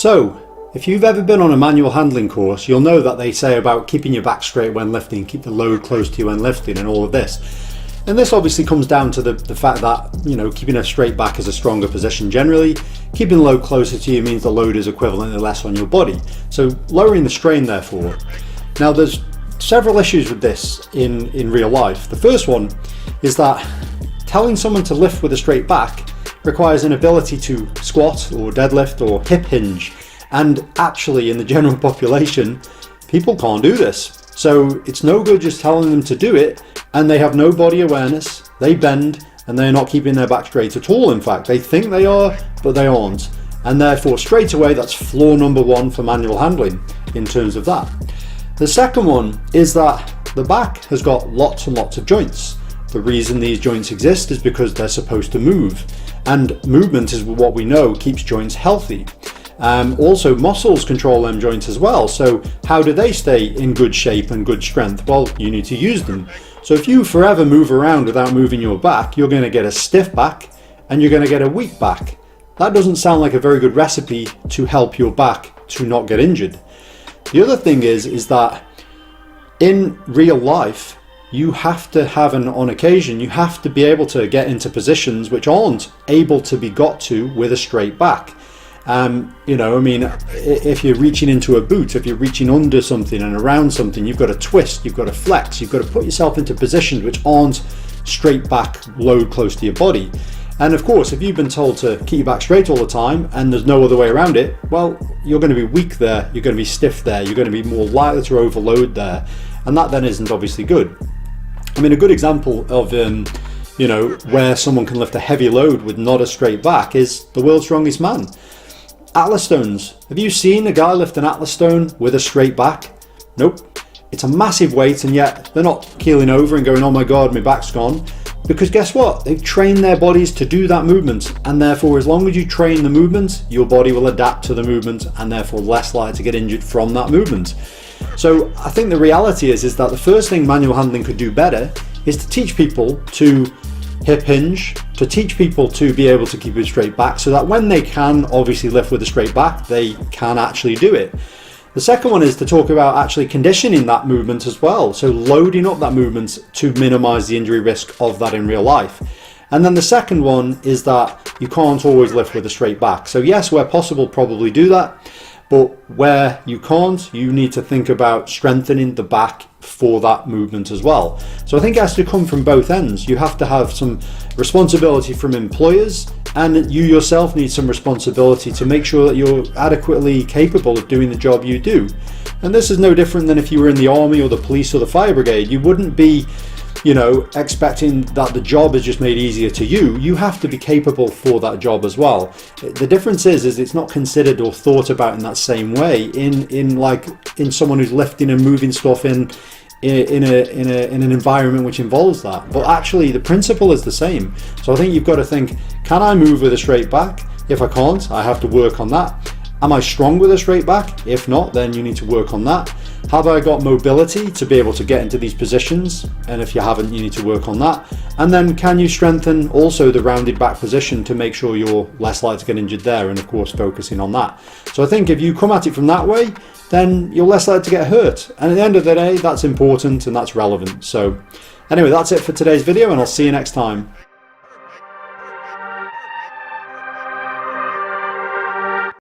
So, if you've ever been on a manual handling course, you'll know that they say about keeping your back straight when lifting, keep the load close to you when lifting, and all of this. And this obviously comes down to the fact that, you know, keeping a straight back is a stronger position generally. Keeping the load closer to you means the load is equivalently less on your body. So lowering the strain, therefore. Now, there's several issues with this in real life. The first one is that telling someone to lift with a straight back requires an ability to squat or deadlift or hip hinge. And actually, in the general population, people can't do this. So it's no good just telling them to do it and they have no body awareness, they bend, and they're not keeping their back straight at all. In fact, they think they are, but they aren't. And therefore, straight away, that's flaw number one for manual handling in terms of that. The second one is that the back has got lots and lots of joints. The reason these joints exist is because they're supposed to move. And movement is what we know keeps joints healthy. Also, muscles control them joints as well. So how do they stay in good shape and good strength? Well, you need to use them. So if you forever move around without moving your back, you're going to get a stiff back and you're going to get a weak back. That doesn't sound like a very good recipe to help your back to not get injured. The other thing is that in real life, you have to have on occasion, you have to be able to get into positions which aren't able to be got to with a straight back. You know, I mean, if you're reaching into a boot, if you're reaching under something and around something, you've got to twist, you've got to flex, you've got to put yourself into positions which aren't straight back, load close to your body. And of course, if you've been told to keep your back straight all the time and there's no other way around it, well, you're going to be weak there, you're going to be stiff there, you're going to be more likely to overload there. And that then isn't obviously good. I mean, a good example of, you know, where someone can lift a heavy load with not a straight back is the world's strongest man. Atlas stones. Have you seen a guy lift an Atlas stone with a straight back? Nope. It's a massive weight and yet they're not keeling over and going, oh my God, my back's gone. Because guess what? They've trained their bodies to do that movement, and therefore as long as you train the movement, your body will adapt to the movement and therefore less likely to get injured from that movement. So I think the reality is that the first thing manual handling could do better is to teach people to hip hinge, to teach people to be able to keep a straight back so that when they can obviously lift with a straight back, they can actually do it. The second one is to talk about actually conditioning that movement as well. So loading up that movement to minimize the injury risk of that in real life. And then the second one is that you can't always lift with a straight back. So yes, where possible, probably do that. But where you can't, you need to think about strengthening the back for that movement as well. So I think it has to come from both ends. You have to have some responsibility from employers, and you yourself need some responsibility to make sure that you're adequately capable of doing the job you do. And this is no different than if you were in the army or the police or the fire brigade. You wouldn't be, you know, expecting that the job is just made easier to you. You have to be capable for that job as well. The difference is it's not considered or thought about in that same way in someone who's lifting and moving stuff in an environment which involves that. But actually the principle is the same. So I think you've got to think, can I move with a straight back? If I can't, I have to work on that. Am I strong with a straight back? If not, then you need to work on that. Have I got mobility to be able to get into these positions? And if you haven't, you need to work on that. And then can you strengthen also the rounded back position to make sure you're less likely to get injured there, and of course focusing on that. So I think if you come at it from that way, then you're less likely to get hurt. And at the end of the day, that's important and that's relevant. So anyway, that's it for today's video, and I'll see you next time.